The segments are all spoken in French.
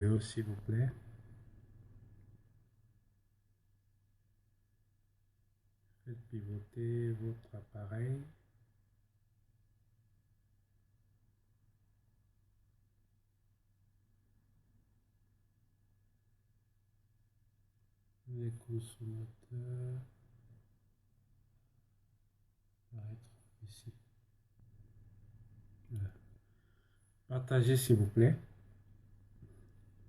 S'il vous plaît. Faites pivoter votre appareil. Les consommateurs va être ici. Voilà. Partagez s'il vous plaît.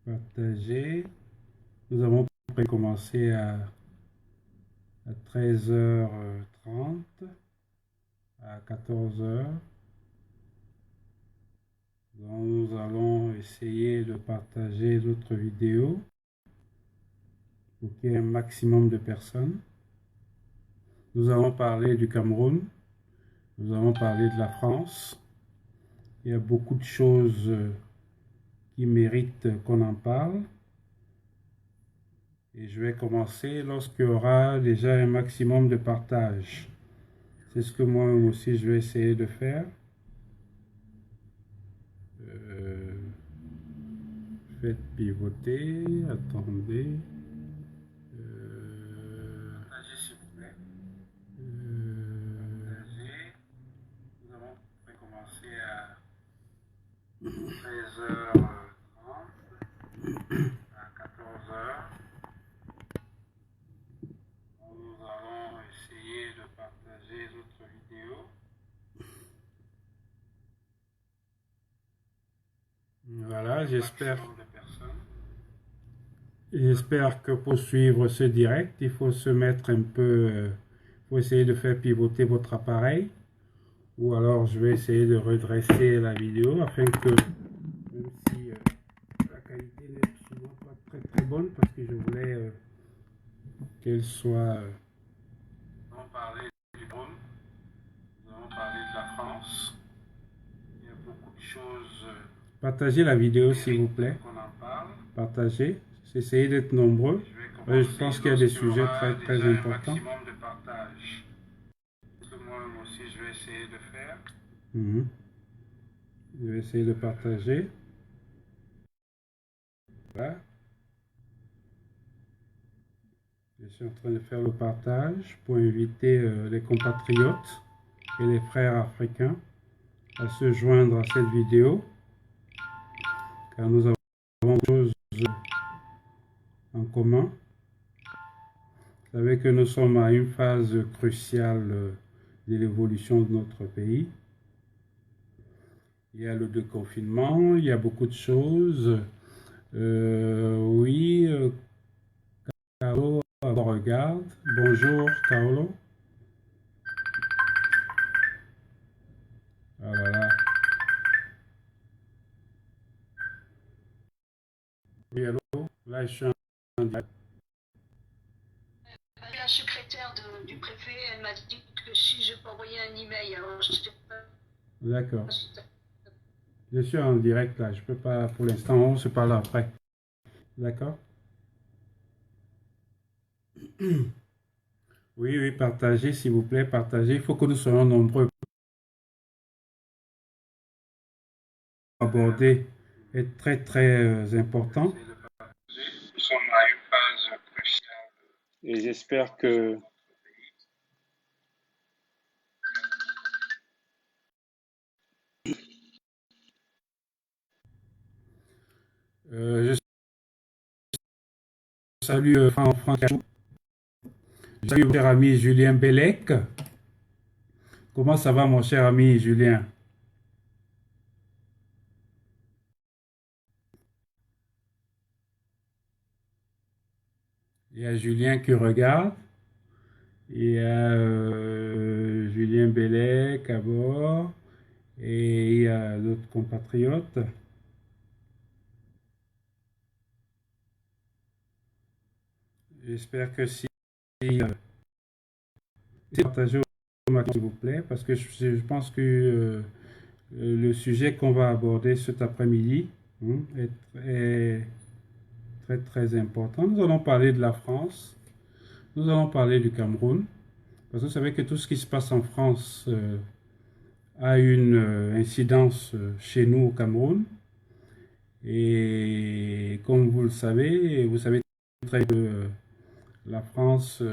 Partagez. Nous avons commencé à 13h30 à 14h. Donc nous allons essayer de partager d'autres vidéos pour qu'il y ait un maximum de personnes. Nous allons parler du Cameroun. Nous allons parler de la France. Il y a beaucoup de choses qui méritent qu'on en parle. Et je vais commencer lorsqu'il y aura déjà un maximum de partage. C'est ce que moi aussi je vais essayer de faire. Faites pivoter, attendez. Partagez s'il vous plaît. Partagez. Nous allons commencer à 13h30 à 14h. Nous allons essayer de partager d'autres vidéos. Voilà, j'espère que pour suivre ce direct, il faut se mettre un peu, il faut essayer de faire pivoter votre appareil. Ou alors je vais essayer de redresser la vidéo afin que, même si la qualité n'est souvent pas très bonne, parce que je voulais qu'elle soit... Nous allons parler du drone, nous allons parler de la France. Il y a beaucoup de choses... Partagez la vidéo s'il vous plaît. Partagez. Essayez d'être nombreux. Je pense qu'il y a des sujets très importants. De partage. Ce que moi aussi je vais essayer de faire. Je vais essayer de partager. Voilà. Je suis en train de faire le partage pour inviter les compatriotes et les frères africains à se joindre à cette vidéo, car nous avons des choses en commun. Vous savez que nous sommes à une phase cruciale de l'évolution de notre pays. Il y a le déconfinement, il y a beaucoup de choses. Oui, Carlo regarde. Bonjour, Carlo. Ah là là. Oui, allô? Là, je suis en direct. La secrétaire du préfet, elle m'a dit que si je peux envoyer un email, alors je sais pas. D'accord. Je suis en direct là, je peux pas pour l'instant, on se parle après. D'accord? Oui, oui, partagez s'il vous plaît, partagez. Il faut que nous soyons nombreux pour aborder est très important. Nous sommes à une phase cruciale. Et j'espère que je salue Franck. Je salue mon cher ami Julien Bellec. Comment ça va mon cher ami Julien? Il y a Julien qui regarde. Il y a Julien Bellec à bord. Et il y a d'autres compatriotes. J'espère que si partagez au maximum, s'il vous plaît, parce que je pense que le sujet qu'on va aborder cet après-midi est très important. Nous allons parler de la France, nous allons parler du Cameroun, parce que vous savez que tout ce qui se passe en France a une incidence chez nous au Cameroun. Et comme vous savez très bien que la France,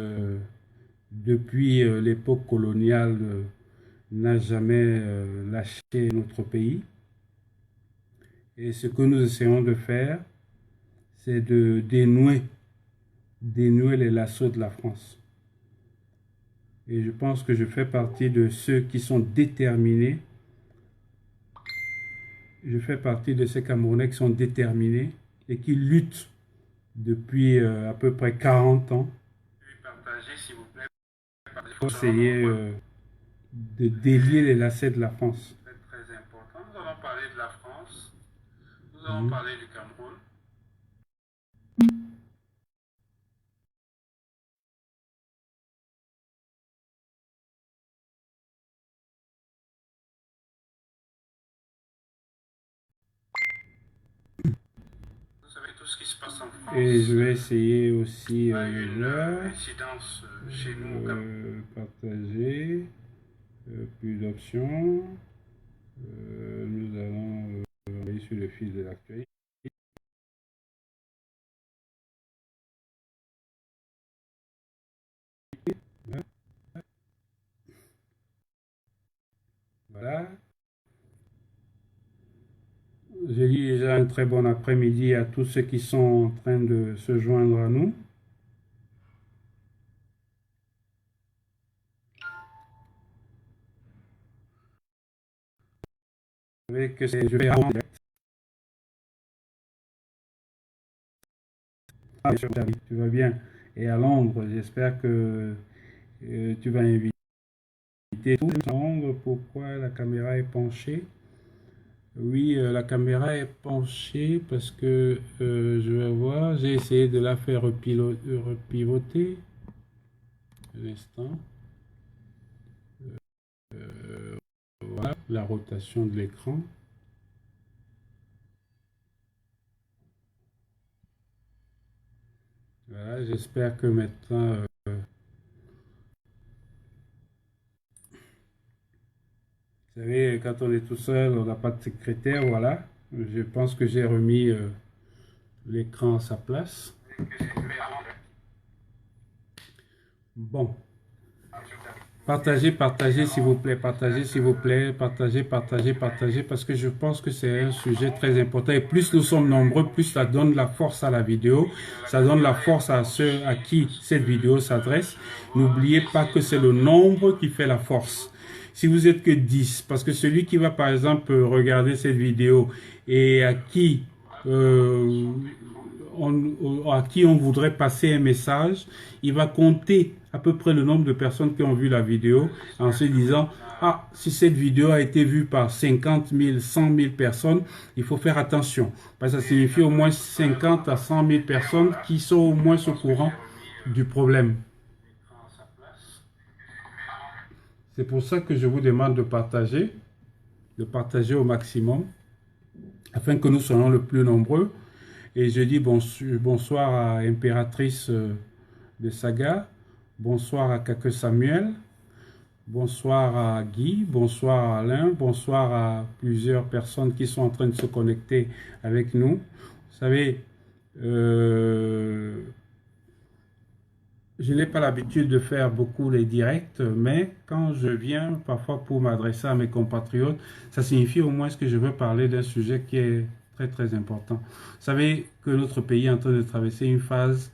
depuis l'époque coloniale, n'a jamais lâché notre pays. Et ce que nous essayons de faire, c'est de dénouer les lassos de la France. Et je pense que je fais partie de ceux qui sont déterminés. Je fais partie de ces Camerounais qui sont déterminés et qui luttent depuis à peu près 40 ans pour essayer de délier les lacets de la France. C'est très important. Nous allons parler de la France. Nous allons parler du Cameroun. Vous savez tout ce qui se passe en France. Et je vais essayer aussi de voir. Incidence chez nous. Partager. Plus d'options. Nous allons aller sur le fil de l'actualité. Voilà. Je dis déjà un très bon après-midi à tous ceux qui sont en train de se joindre à nous. Vous savez que je vais en direct. Tu vas bien. Et à Londres, j'espère que tu vas inviter tout le monde. Pourquoi la caméra est penchée? Oui, la caméra est penchée parce que je vais voir. J'ai essayé de la faire repivoter. Un instant. Voilà la rotation de l'écran. Voilà, j'espère que maintenant vous savez, quand on est tout seul, on n'a pas de secrétaire, voilà. Je pense que j'ai remis l'écran à sa place. Bon. Partagez, partagez s'il vous plaît, partagez s'il vous plaît, partagez, partagez, partagez, parce que je pense que c'est un sujet très important. Et plus nous sommes nombreux, plus ça donne la force à la vidéo, ça donne la force à ceux à qui cette vidéo s'adresse. N'oubliez pas que c'est le nombre qui fait la force. Si vous êtes que 10, parce que celui qui va par exemple regarder cette vidéo et à qui on voudrait passer un message, il va compter à peu près le nombre de personnes qui ont vu la vidéo en se disant, ah, si cette vidéo a été vue par 50 000, 100 000 personnes, il faut faire attention. Parce que ça signifie au moins 50 à 100 000 personnes qui sont au moins au courant du problème. C'est pour ça que je vous demande de partager au maximum, afin que nous soyons le plus nombreux. Et je dis bonsoir à Impératrice de Saga, bonsoir à Kake Samuel, bonsoir à Guy, bonsoir à Alain, bonsoir à plusieurs personnes qui sont en train de se connecter avec nous. Vous savez, je n'ai pas l'habitude de faire beaucoup les directs, mais quand je viens parfois pour m'adresser à mes compatriotes, ça signifie au moins que je veux parler d'un sujet qui est très très important. Vous savez que notre pays est en train de traverser une phase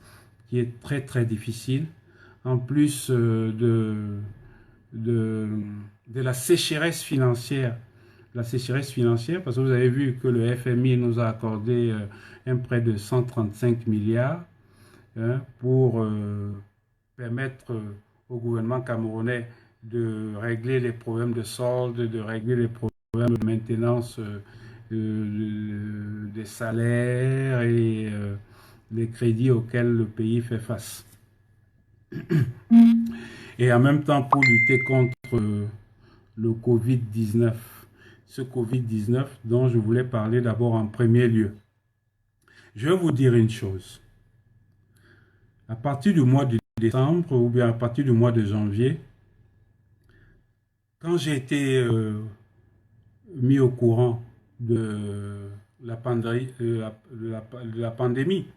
qui est très très difficile, en plus de la sécheresse financière. La sécheresse financière, parce que vous avez vu que le FMI nous a accordé un prêt de 135 milliards pour permettre au gouvernement camerounais de régler les problèmes de solde, de régler les problèmes de maintenance des salaires et les crédits auxquels le pays fait face. Et en même temps pour lutter contre le Covid-19. Ce Covid-19 dont je voulais parler d'abord en premier lieu. Je vais vous dire une chose. À partir du mois de décembre ou bien à partir du mois de janvier, quand j'ai été mis au courant de la pandémie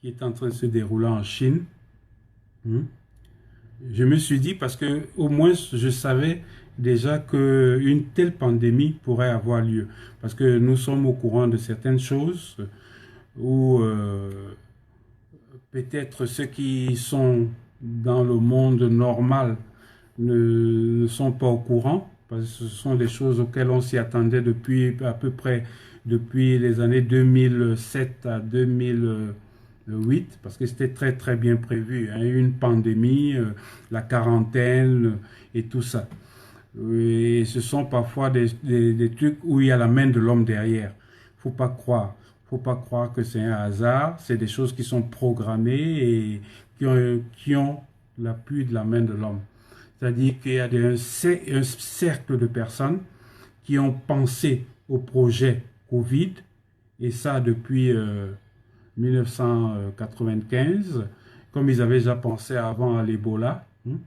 qui est en train de se dérouler en Chine. Hmm. Je me suis dit, parce que au moins je savais déjà qu'une telle pandémie pourrait avoir lieu. Parce que nous sommes au courant de certaines choses où peut-être ceux qui sont dans le monde normal ne sont pas au courant, parce que ce sont des choses auxquelles on s'y attendait depuis à peu près depuis les années 2007 à 2008, parce que c'était très très bien prévu, hein, une pandémie, la quarantaine et tout ça. Et ce sont parfois des trucs où il y a la main de l'homme derrière. Faut pas croire. Faut pas croire que c'est un hasard. C'est des choses qui sont programmées et qui ont l'appui de la main de l'homme. C'est-à-dire qu'il y a un cercle de personnes qui ont pensé au projet Covid, et ça depuis 1995, comme ils avaient déjà pensé avant à l'Ebola, hein,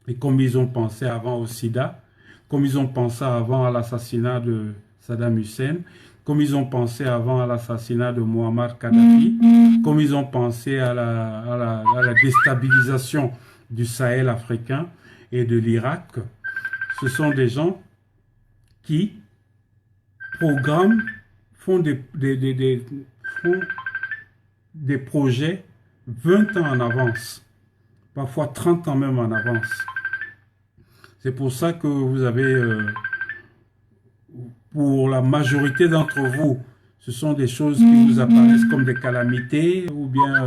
et comme ils ont pensé avant au sida, comme ils ont pensé avant à l'assassinat de Saddam Hussein, comme ils ont pensé avant à l'assassinat de Muammar Kadhafi, comme ils ont pensé à la déstabilisation du Sahel africain et de l'Irak. Ce sont des gens qui programment, font des projets 20 ans en avance, parfois 30 ans même en avance. C'est pour ça que vous avez, pour la majorité d'entre vous, ce sont des choses qui vous apparaissent comme des calamités, ou bien,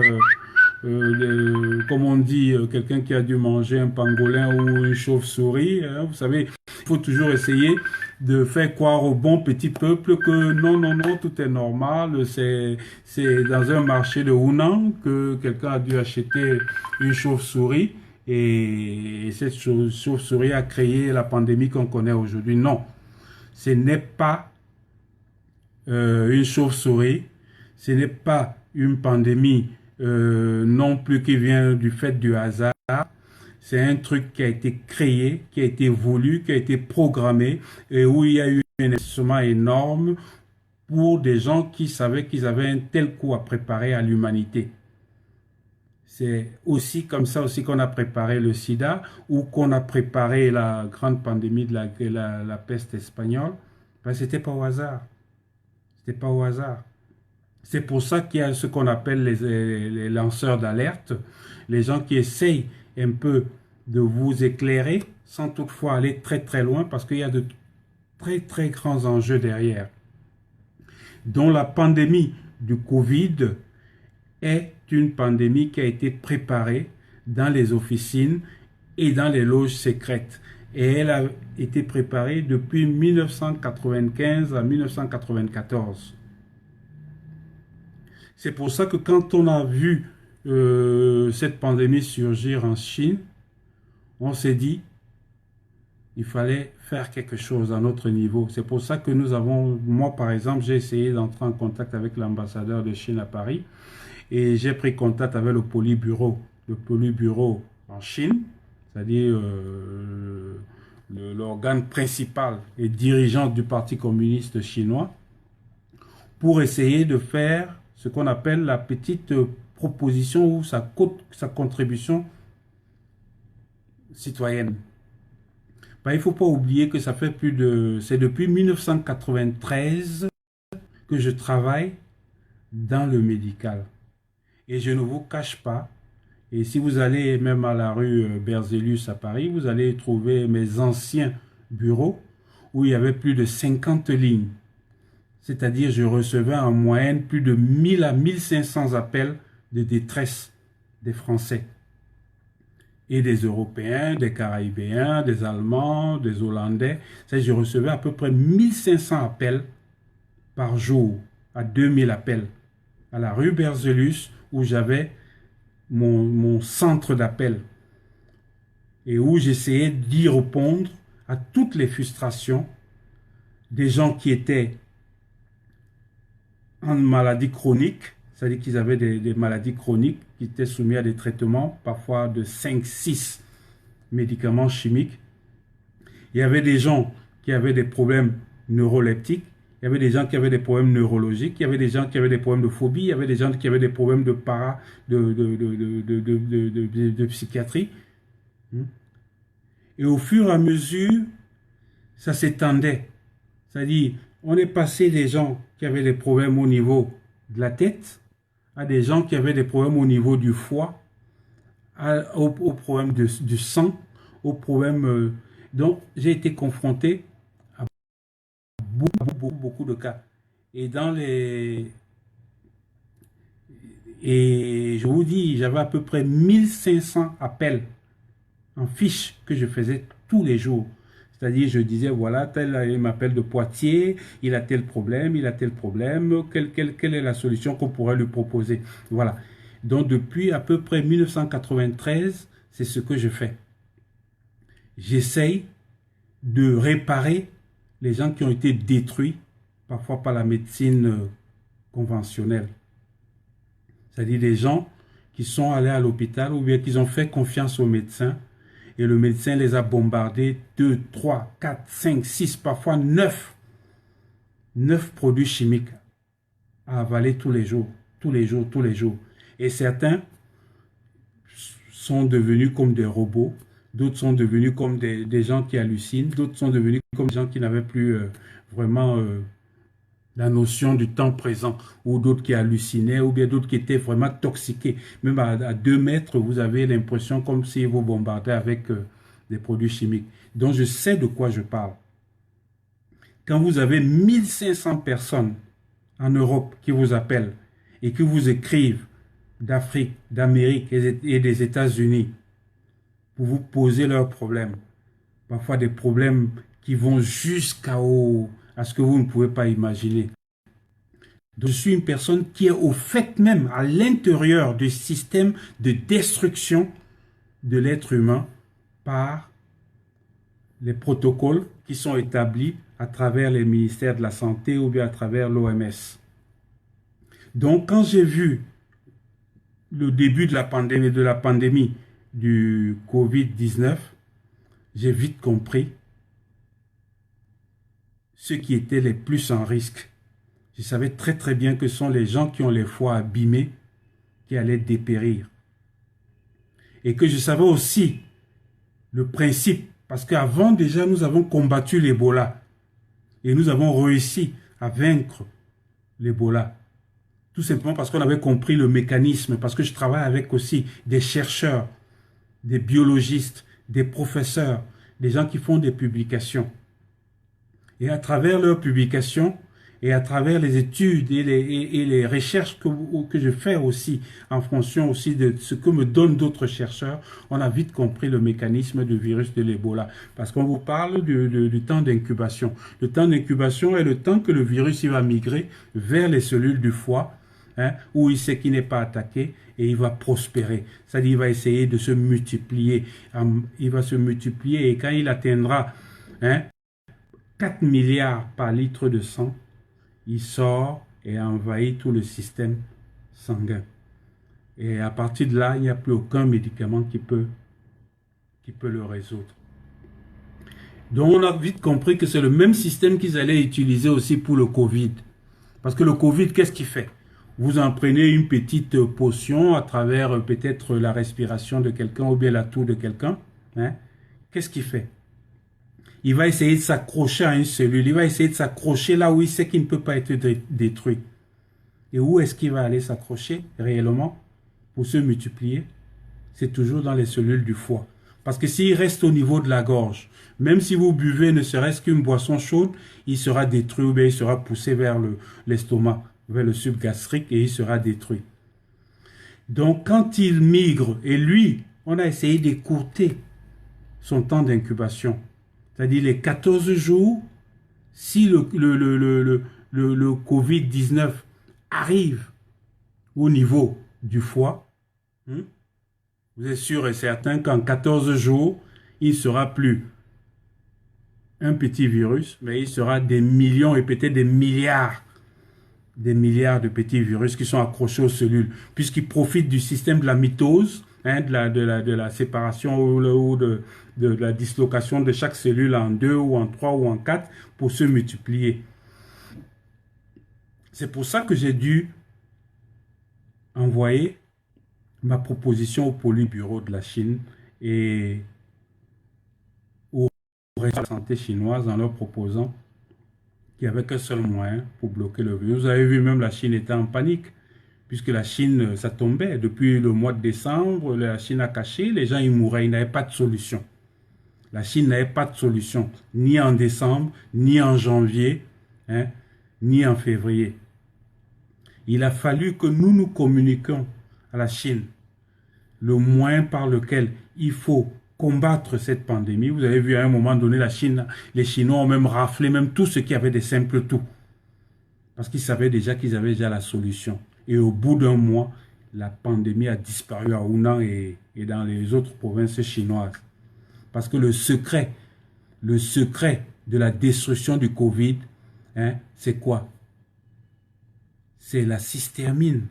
comme on dit, quelqu'un qui a dû manger un pangolin ou une chauve-souris. Hein, vous savez, il faut toujours essayer de faire croire au bon petit peuple que non, non, non, tout est normal. C'est dans un marché de Hunan que quelqu'un a dû acheter une chauve-souris. Et cette chauve-souris a créé la pandémie qu'on connaît aujourd'hui. Non, ce n'est pas une chauve-souris, ce n'est pas une pandémie non plus qui vient du fait du hasard. C'est un truc qui a été créé, qui a été voulu, qui a été programmé et où il y a eu un investissement énorme pour des gens qui savaient qu'ils avaient un tel coup à préparer à l'humanité. C'est aussi comme ça aussi qu'on a préparé le sida ou qu'on a préparé la grande pandémie de la peste espagnole. Ben, c'était pas au hasard. C'était pas au hasard. C'est pour ça qu'il y a ce qu'on appelle les lanceurs d'alerte, les gens qui essayent un peu de vous éclairer sans toutefois aller très très loin parce qu'il y a de très très grands enjeux derrière. Dont la pandémie du Covid est une pandémie qui a été préparée dans les officines et dans les loges secrètes. Et elle a été préparée depuis 1995 à 1994. C'est pour ça que quand on a vu cette pandémie surgir en Chine, on s'est dit, il fallait faire quelque chose à notre niveau. C'est pour ça que nous avons, moi par exemple, j'ai essayé d'entrer en contact avec l'ambassadeur de Chine à Paris et j'ai pris contact avec le Politburo en Chine, c'est-à-dire l'organe principal et dirigeant du Parti communiste chinois, pour essayer de faire ce qu'on appelle la petite proposition ou sa contribution citoyenne. Ben, il ne faut pas oublier que ça fait c'est depuis 1993 que je travaille dans le médical. Et je ne vous cache pas, et si vous allez même à la rue Berzelius à Paris, vous allez trouver mes anciens bureaux où il y avait plus de 50 lignes. C'est-à-dire, je recevais en moyenne plus de 1000 à 1500 appels de détresse des Français et des Européens, des Caraïbéens, des Allemands, des Hollandais. Je recevais à peu près 1500 appels par jour, à 2000 appels, à la rue Berzelius, où j'avais mon centre d'appel et où j'essayais d'y répondre à toutes les frustrations des gens qui étaient en maladie chronique, c'est-à-dire qu'ils avaient des maladies chroniques qui étaient soumis à des traitements, parfois de 5-6 médicaments chimiques. Il y avait des gens qui avaient des problèmes neuroleptiques Il y avait des gens qui avaient des problèmes neurologiques, il y avait des gens qui avaient des problèmes de phobie, il y avait des gens qui avaient des problèmes de psychiatrie. Et au fur et à mesure, ça s'étendait. C'est-à-dire, on est passé des gens qui avaient des problèmes au niveau de la tête à des gens qui avaient des problèmes au niveau du foie, au problème du sang, au problème... donc, j'ai été confronté à beaucoup de cas. Et et je vous dis, j'avais à peu près 1500 appels en fiche que je faisais tous les jours. C'est-à-dire, je disais, voilà, il m'appelle de Poitiers, il a tel problème, quelle est la solution qu'on pourrait lui proposer. Voilà. Donc, depuis à peu près 1993, c'est ce que je fais. J'essaye de réparer les gens qui ont été détruits, parfois par la médecine conventionnelle. C'est-à-dire des gens qui sont allés à l'hôpital ou bien qui ont fait confiance au médecin et le médecin les a bombardés 2, 3, 4, 5, 6, parfois 9 produits chimiques à avaler tous les jours. Et certains sont devenus comme des robots, d'autres sont devenus comme des gens qui hallucinent, d'autres sont devenus comme des gens qui n'avaient plus vraiment la notion du temps présent, ou d'autres qui hallucinaient, ou bien d'autres qui étaient vraiment toxiqués. Même à 2 mètres, vous avez l'impression comme si vous bombardez avec des produits chimiques. Donc je sais de quoi je parle. Quand vous avez 1500 personnes en Europe qui vous appellent et qui vous écrivent d'Afrique, d'Amérique et des États-Unis pour vous poser leurs problèmes, parfois des problèmes qui vont jusqu'à ce que vous ne pouvez pas imaginer. Donc, je suis une personne qui est au fait même à l'intérieur du système de destruction de l'être humain par les protocoles qui sont établis à travers les ministères de la Santé ou bien à travers l'OMS. Donc, quand j'ai vu le début de la pandémie du Covid-19, j'ai vite compris ceux qui étaient les plus en risque. Je savais très bien que ce sont les gens qui ont les foies abîmés qui allaient dépérir. Et que je savais aussi le principe, parce qu'avant déjà nous avons combattu l'Ebola et nous avons réussi à vaincre l'Ebola. Tout simplement parce qu'on avait compris le mécanisme, parce que je travaille avec aussi des chercheurs, des biologistes, des professeurs, des gens qui font des publications. Et à travers leurs publications, et à travers les études et les recherches que je fais aussi, en fonction aussi de ce que me donnent d'autres chercheurs, on a vite compris le mécanisme du virus de l'Ebola. Parce qu'on vous parle du temps d'incubation. Le temps d'incubation est le temps que le virus il va migrer vers les cellules du foie, où il sait qu'il n'est pas attaqué, et il va prospérer. C'est-à-dire il va essayer de se multiplier. Il va se multiplier, et quand il atteindra 4 milliards par litre de sang, il sort et envahit tout le système sanguin. Et à partir de là, il n'y a plus aucun médicament qui peut le résoudre. Donc on a vite compris que c'est le même système qu'ils allaient utiliser aussi pour le Covid. Parce que le Covid, qu'est-ce qu'il fait? Vous en prenez une petite potion à travers peut-être la respiration de quelqu'un ou bien la toux de quelqu'un. Qu'est-ce qu'il fait? Il va essayer de s'accrocher à une cellule. Il va essayer de s'accrocher là où il sait qu'il ne peut pas être détruit. Et où est-ce qu'il va aller s'accrocher réellement pour se multiplier? C'est toujours dans les cellules du foie. Parce que s'il reste au niveau de la gorge, même si vous buvez ne serait-ce qu'une boisson chaude, il sera détruit ou bien il sera poussé vers l'estomac, vers le tube gastrique et il sera détruit. Donc quand il migre, et lui, on a essayé d'écourter son temps d'incubation. C'est-à-dire les 14 jours, si le Covid-19 arrive au niveau du foie, vous êtes sûr et certain qu'en 14 jours, il ne sera plus un petit virus, mais il sera des millions et peut-être des milliards de petits virus qui sont accrochés aux cellules, puisqu'ils profitent du système de la mitose, de la séparation ou de la dislocation de chaque cellule en 2 ou en 3 ou en 4 pour se multiplier. C'est pour ça que j'ai dû envoyer ma proposition au Politburo de la Chine et au reste de la santé chinoise en leur proposant qu'il n'y avait qu'un seul moyen pour bloquer le virus. Vous avez vu, même la Chine était en panique, puisque la Chine, ça tombait. Depuis le mois de décembre, la Chine a caché, les gens y mouraient, ils n'avaient pas de solution. La Chine n'avait pas de solution, ni en décembre, ni en janvier, hein, ni en février. Il a fallu que nous communiquions à la Chine le moyen par lequel il faut combattre cette pandémie. Vous avez vu à un moment donné, la Chine, les Chinois ont même raflé même tout ce qui avait des simples toux. Parce qu'ils savaient déjà qu'ils avaient déjà la solution. Et au bout d'un mois, la pandémie a disparu à Hunan et dans les autres provinces chinoises. Parce que le secret de la destruction du Covid, hein, c'est quoi? C'est la cystérmine.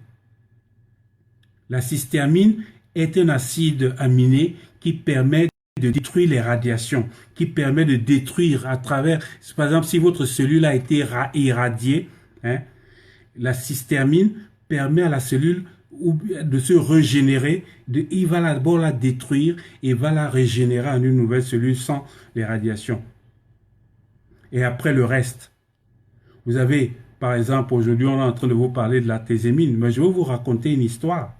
La cystérmine est un acide aminé qui permet de détruire les radiations, qui permet de détruire à travers, par exemple, si votre cellule a été irradiée, hein, la cystérmine permet à la cellule de se régénérer, il va d'abord la détruire et va la régénérer en une nouvelle cellule sans les radiations. Et après le reste, vous avez, par exemple, aujourd'hui on est en train de vous parler de l'artésémine, mais je vais vous raconter une histoire.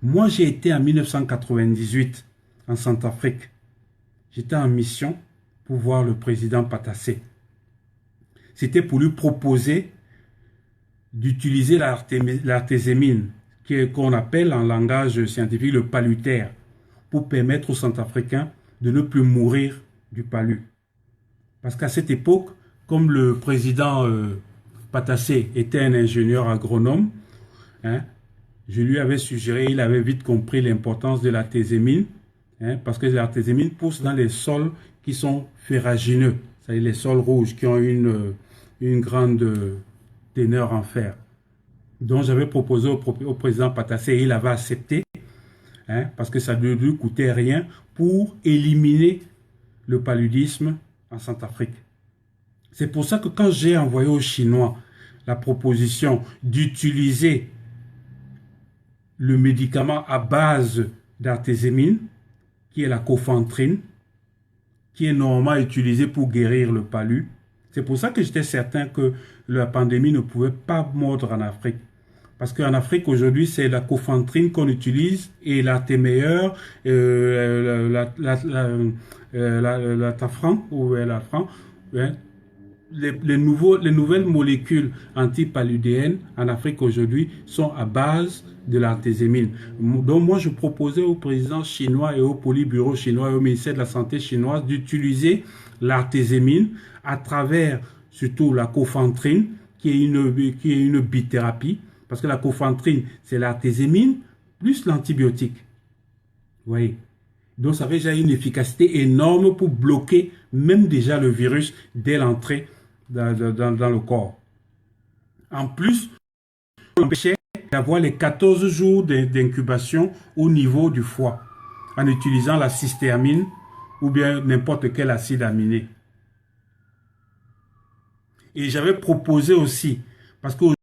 Moi, j'ai été en 1998 en Centrafrique. J'étais en mission pour voir le président Patassé. C'était pour lui proposer d'utiliser l'artésémine, qu'on appelle en langage scientifique le palutaire, pour permettre aux Centrafricains de ne plus mourir du palu. Parce qu'à cette époque, comme le président Patassé était un ingénieur agronome, hein, je lui avais suggéré, il avait vite compris l'importance de l'artésémine, hein, parce que l'artésémine pousse dans les sols qui sont ferragineux, c'est-à-dire les sols rouges qui ont une grande teneur en fer. Donc j'avais proposé au président Patassé et il avait accepté, hein, parce que ça ne lui coûtait rien pour éliminer le paludisme en Centrafrique. C'est pour ça que quand j'ai envoyé aux Chinois la proposition d'utiliser le médicament à base d'artésémine, qui est la cofantrine, qui est normalement utilisé pour guérir le palu. C'est pour ça que j'étais certain que la pandémie ne pouvait pas mordre en Afrique. Parce qu'en Afrique, aujourd'hui, c'est la cofantrine qu'on utilise et la Téméeur, la Tafran, ou la Fran, hein. Les nouvelles molécules antipaludéennes en Afrique aujourd'hui sont à base de l'artésémine. Donc moi, je proposais au président chinois et au Politburo chinois et au ministère de la Santé chinoise d'utiliser l'artésémine à travers surtout la cofantrine, qui est une bithérapie, parce que la cofantrine, c'est l'artésémine plus l'antibiotique. Vous voyez? Donc ça avait déjà une efficacité énorme pour bloquer même déjà le virus dès l'entrée dans le corps. En plus, on empêchait d'avoir les 14 jours d'incubation au niveau du foie en utilisant la cystéamine ou bien n'importe quel acide aminé. Et j'avais proposé aussi, parce que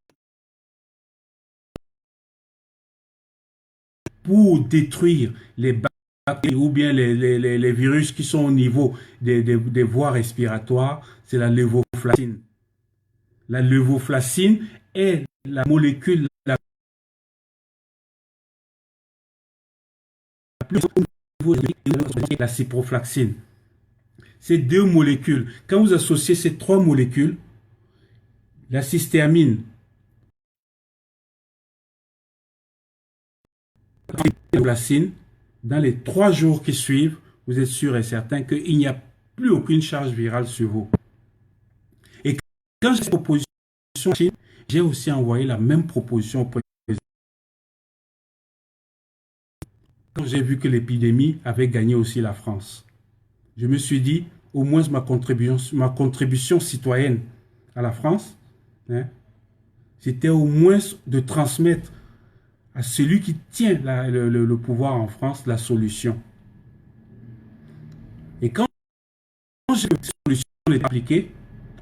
pour détruire les bactéries ou bien les virus qui sont au niveau des voies respiratoires, c'est la lévoflacine. La lévoflacine est la molécule la plus au niveau de la ciprofloxacine. Ces deux molécules, quand vous associez ces trois molécules, la cystéamine, la lévoflacine, dans les 3 jours qui suivent, vous êtes sûr et certain qu'il n'y a plus aucune charge virale sur vous. Et quand j'ai cette proposition, j'ai aussi envoyé la même proposition au président. Quand j'ai vu que l'épidémie avait gagné aussi la France, je me suis dit, au moins ma contribution citoyenne à la France, hein, c'était au moins de transmettre à celui qui tient le pouvoir en France la solution. Et quand cette solution est appliquée,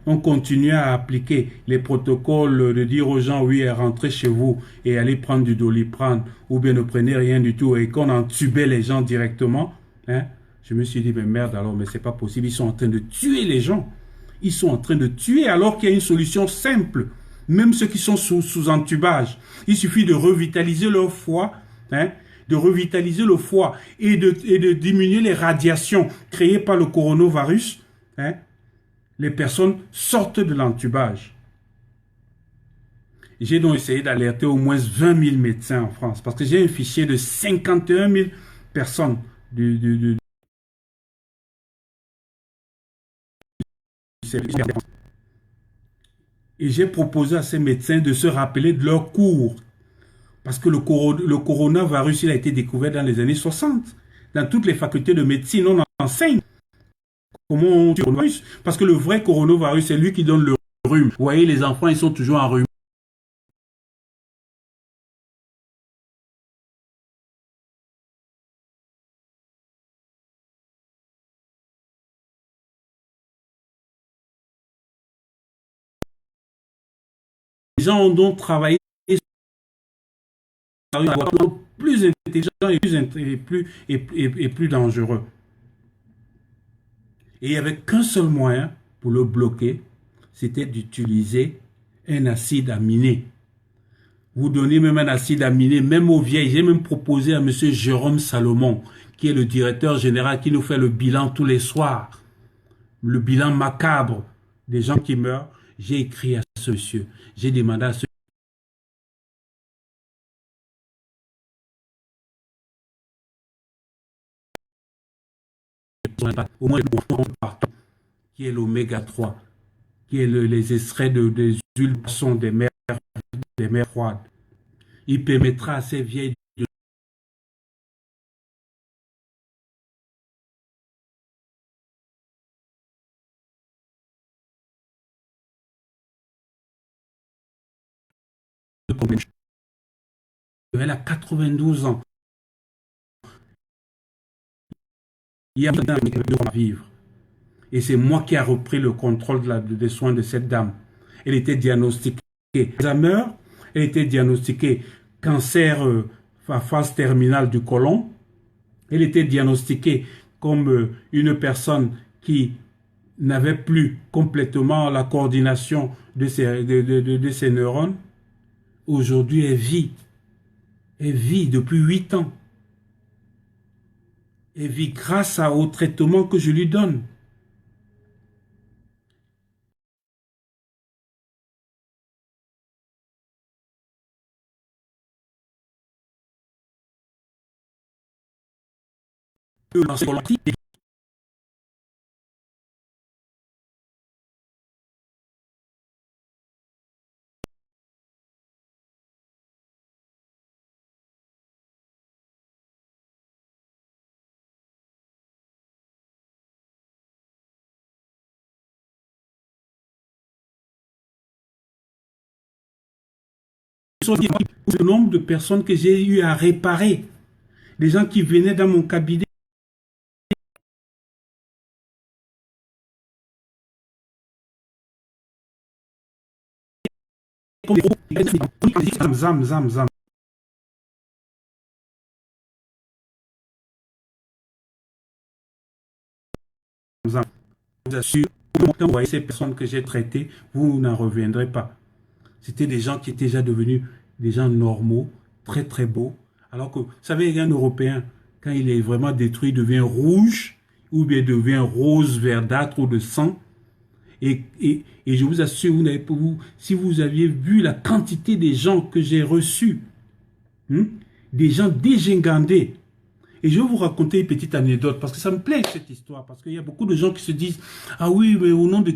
on continuait à appliquer les protocoles de dire aux gens, oui, rentrez chez vous et allez prendre du Doliprane, ou bien ne prenez rien du tout, et qu'on entubait les gens directement, hein, je me suis dit, mais merde alors, mais c'est pas possible, ils sont en train de tuer les gens. Ils sont en train de tuer alors qu'il y a une solution simple. Même ceux qui sont sous entubage, il suffit de revitaliser leur foie, hein, de revitaliser le foie et de diminuer les radiations créées par le coronavirus, hein, les personnes sortent de l'entubage. J'ai donc essayé d'alerter au moins 20 000 médecins en France parce que j'ai un fichier de 51 000 personnes du service. Et j'ai proposé à ces médecins de se rappeler de leurs cours. Parce que le coronavirus, il a été découvert dans les années 60. Dans toutes les facultés de médecine, on enseigne comment on tue le coronavirus. Parce que le vrai coronavirus, c'est lui qui donne le rhume. Vous voyez, les enfants, ils sont toujours en rhume. Les gens ont donc travaillé plus intelligent et plus dangereux. Et il n'y avait qu'un seul moyen pour le bloquer, c'était d'utiliser un acide aminé. Vous donnez même un acide aminé, même aux vieilles. J'ai même proposé à M. Jérôme Salomon, qui est le directeur général, qui nous fait le bilan tous les soirs, le bilan macabre des gens qui meurent. J'ai écrit à ce monsieur, j'ai demandé à ce au moins partout, qui est l'oméga 3, qui est les extraits des huiles sont des mers froides. Il permettra à ces vieilles de elle a 92 ans. Il y a à vivre. Et c'est moi qui ai repris le contrôle des soins de cette dame. Elle était diagnostiquée Alzheimer, elle était diagnostiquée cancer à phase terminale du côlon, elle était diagnostiquée comme une personne qui n'avait plus complètement la coordination de ses neurones. Aujourd'hui, elle vit depuis 8 ans. Elle vit grâce au traitement que je lui donne. Le nombre de personnes que j'ai eu à réparer, des gens qui venaient dans mon cabinet, zam, zam, zam. Je vous assure, quand vous voyez ces personnes que j'ai traitées, vous n'en reviendrez pas. C'était des gens qui étaient déjà devenus des gens normaux, très très beaux. Alors que, vous savez, un Européen, quand il est vraiment détruit, il devient rouge, ou bien il devient rose, verdâtre ou de sang. Et je vous assure, si vous aviez vu la quantité des gens que j'ai reçus, des gens dégingandés. Et je vais vous raconter une petite anecdote, parce que ça me plaît cette histoire, parce qu'il y a beaucoup de gens qui se disent, ah oui, mais au nom de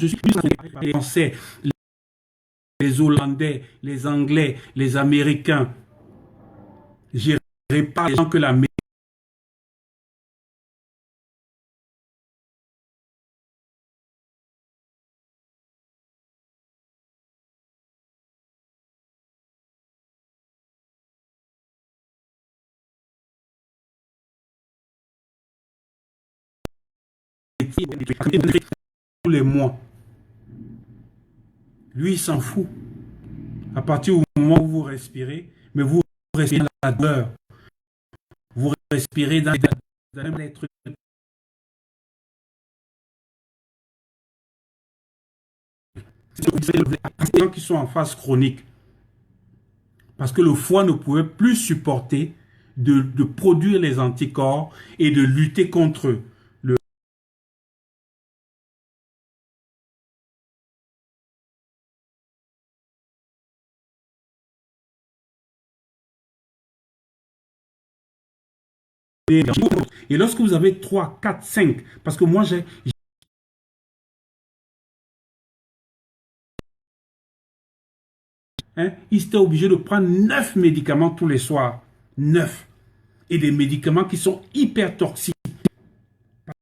je suis les Français, les Hollandais, les Anglais, les Américains. Je répare les gens que la tous les mois. Lui, il s'en fout. À partir du moment où vous respirez, mais vous respirez dans la douleur. Vous respirez dans l'être. Les gens qui sont en phase chronique. Parce que le foie ne pouvait plus supporter de produire les anticorps et de lutter contre le et lorsque vous avez 3, 4, 5, parce que moi il était obligé de prendre 9 médicaments tous les soirs. 9. Et des médicaments qui sont hyper toxiques.